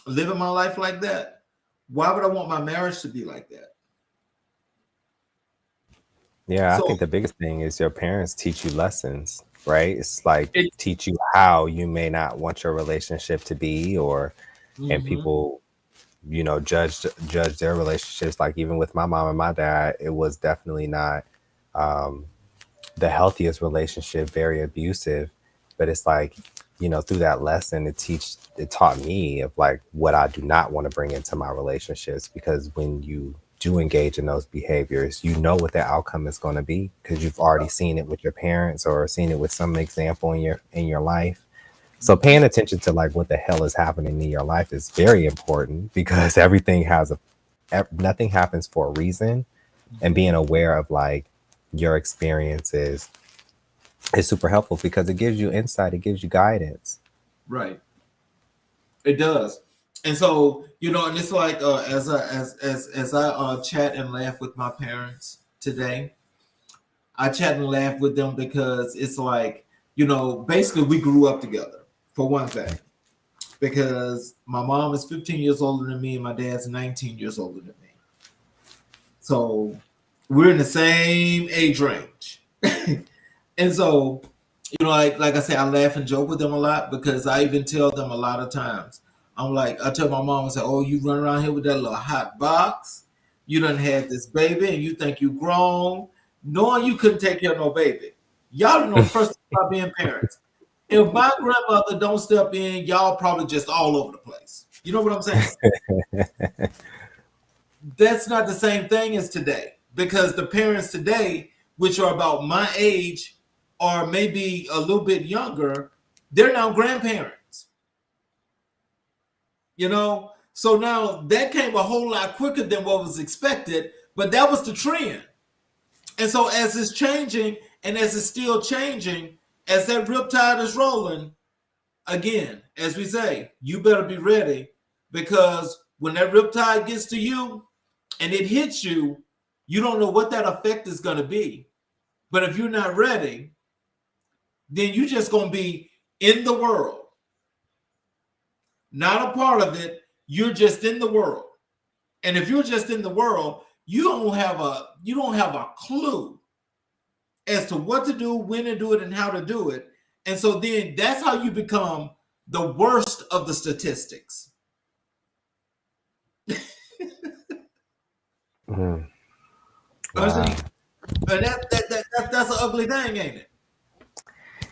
living my life like that, why would I want my marriage to be like that? Yeah, I So think the biggest thing is your parents teach you lessons, right? It's like it, teach you how you may not want your relationship to be, or and mhm, people, judge their relationships. Like even with my mom and my dad, it was definitely not um, the healthiest relationship, very abusive. But it's like, through that lesson, it taught me of like what I do not want to bring into my relationships, because when you do engage in those behaviors, you know what the outcome is going to be because you've already seen it with your parents or seen it with some example in your life. So mhm, paying attention to like what the hell is happening in your life is very important because everything nothing happens for a reason, and mhm. being aware of like your experiences is super helpful because it gives you insight, it gives you guidance. Right, it does. And so and it's like as I chat and laugh with my parents today, I chat and laugh with them because it's like, basically we grew up together for one thing, because my mom is 15 years older than me and my dad's 19 years older than me. So we're in the same age range. And so, like I say, I laugh and joke with them a lot because I even tell them a lot of times. I'm like, I tell my mom, I say, "Oh, you run around here with that little hot box. You done had this baby, and you think you grown, knowing you couldn't take care of no baby. Y'all don't know the first thing about being parents. If my grandmother don't step in, y'all probably just all over the place. You know what I'm saying? That's not the same thing as today, because the parents today, which are about my age or maybe a little bit younger, they're now grandparents. So now that came a whole lot quicker than what was expected, but that was the trend. And so as it's changing and as it's still changing, as that riptide is rolling, again, as we say, you better be ready, because when that riptide gets to you and it hits you, you don't know what that effect is going to be. But if you're not ready, then you're just going to be in the world, not a part of it. You're just in the world. And if you're just in the world, you don't have a clue as to what to do, when to do it, and how to do it. And so then that's how you become the worst of the statistics. Mm, See, wow. and that's an ugly thing, ain't it?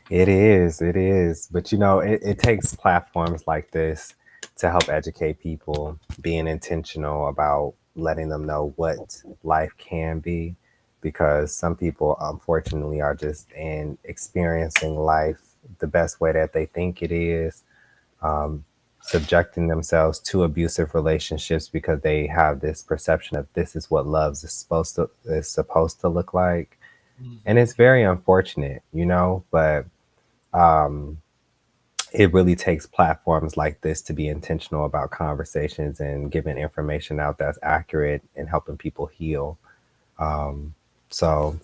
It is. It is. But you know, it takes platforms like this to help educate people, being intentional about letting them know what life can be. Because some people, unfortunately, are just in experiencing life the best way that they think it is, um, subjecting themselves to abusive relationships because they have this perception of this is what love is supposed to look like, and Mhm. it's very unfortunate, you know. But um, it really takes platforms like this to be intentional about conversations and giving information out that's accurate and helping people heal. Um, so,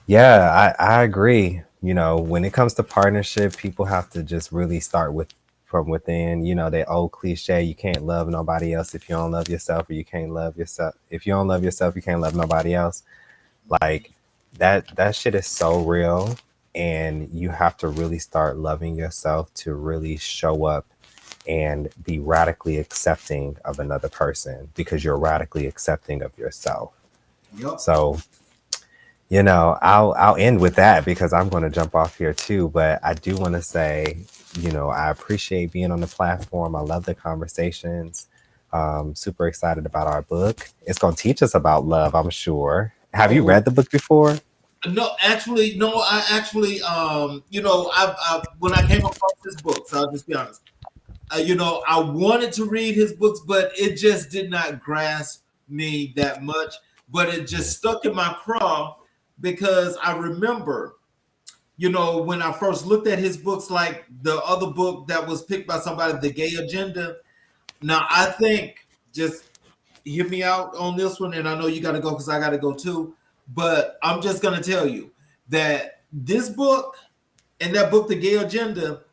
yeah, I agree. You know, when it comes to partnership, people have to just really start with from within. You know, that old cliche, you can't love nobody else if you don't love yourself, or you can't love yourself. If you don't love yourself, you can't love nobody else. Like that shit is so real, and you have to really start loving yourself to really show up and be radically accepting of another person because you're radically accepting of yourself. Yep. So, you know, I'll end with that because I'm going to jump off here too, but I do want to say, you know, I appreciate being on the platform. I love the conversations. Super excited about our book. It's going to teach us about love, I'm sure. Have you Oh read the book before? no, actually, no. I actually, I when I came across this book, so I'll just be honest. I wanted to read his books, but it just did not grasp me that much. But it Mm, just stuck in my craw because I remember, when I first looked at his books, like the other book that was picked by somebody, The Gay Agenda. Now, I think, just hear me out on this one, and I know you got to go because I got to go too. But I'm just going to tell you that this book and that book, The Gay Agenda,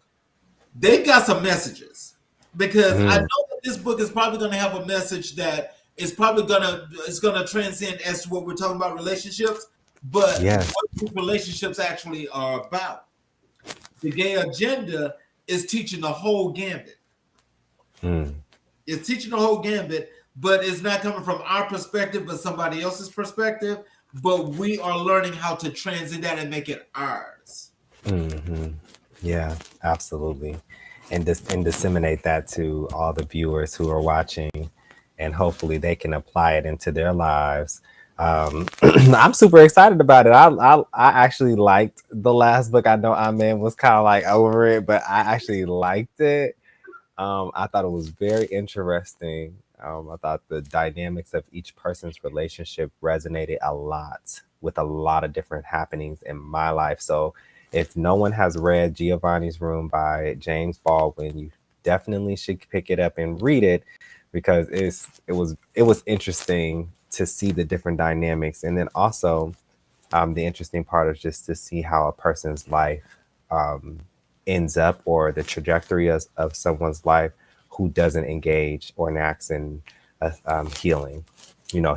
they've got some messages, because I mm, know that this book is probably going to have a message that is probably going to transcend as to what we're talking about, relationships, but yes. what these relationships actually are about. The Gay Agenda is teaching the whole gambit. Mm, It's teaching the whole gambit, but it's not coming from our perspective, but somebody else's perspective. But we are learning how to transcend that and make it ours. hmm. Yeah, absolutely. And disseminate that to all the viewers who are watching, and hopefully they can apply it into their lives. I'm super excited about it. I actually liked the last book. I know Amen was kind of like over it, but I actually liked it. I thought it was very interesting. I thought the dynamics of each person's relationship resonated a lot with a lot of different happenings in my life. So, if no one has read Giovanni's Room by James Baldwin, you definitely should pick it up and read it because it was interesting to see the different dynamics, and then also the interesting part is just to see how a person's life um, ends up, or the trajectory of someone's life who doesn't engage or enacts in healing,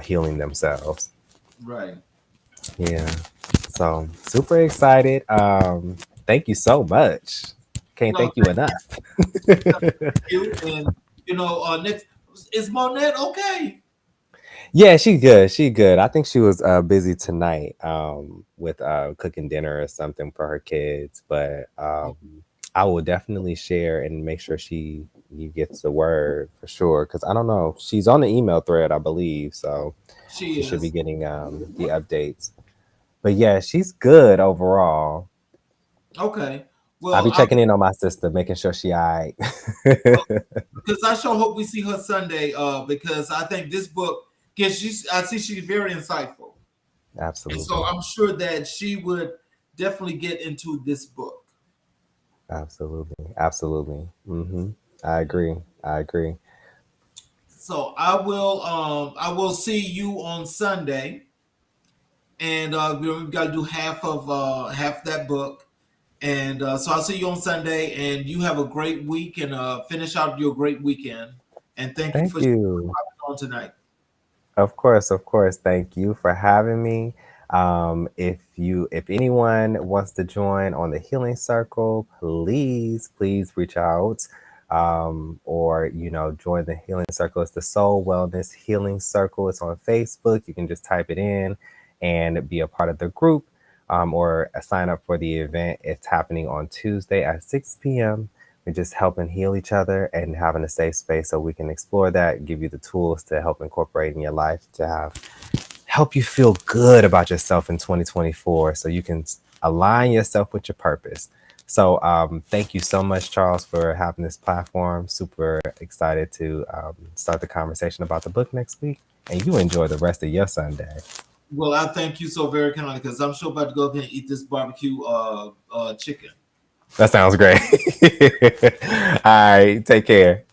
healing themselves. Right. Yeah. So super excited. Thank you so much. Can't No, thank you enough. you. And next is Monette okay? Yeah, she good. She good. I think she was busy tonight with cooking dinner or something for her kids. But I will definitely share and make sure you gets the word for sure. Because I don't know, she's on the email thread, I believe. So She she should be is. getting the updates. But yeah, she's good overall. Okay. I'll Well, be checking in on my sister, making sure she all right. because I sure hope we see her Sunday. Because I think this book, because I see she's very insightful, and so Absolutely. I'm sure that she would definitely get into this book. Absolutely. Absolutely. I agree. I agree. So I will see you on Sunday, and we've got to do half that book. And so I'll see you on Sunday, and you have a great week, and finish out your great weekend. And thank you Thank for you. coming on tonight. Of course, of course. Thank you for having me. If if anyone wants to join on the healing circle, please reach out, or join the healing circle. It's the Soul Wellness Healing Circle. It's on Facebook. You can just type it in and be a part of the group, or sign up for the event. It's happening on Tuesday at 6 p.m. We're just helping heal each other and having a safe space so we can explore that, give you the tools to help incorporate in your life to help you feel good about yourself in 2024 so you can align yourself with your purpose. So thank you so much, Charles, for having this platform. Super excited to start the conversation about the book next week. And you enjoy the rest of your Sunday. Well, I thank you so very kindly because I'm sure about to go ahead and eat this barbecue chicken. That sounds great. All right, take care.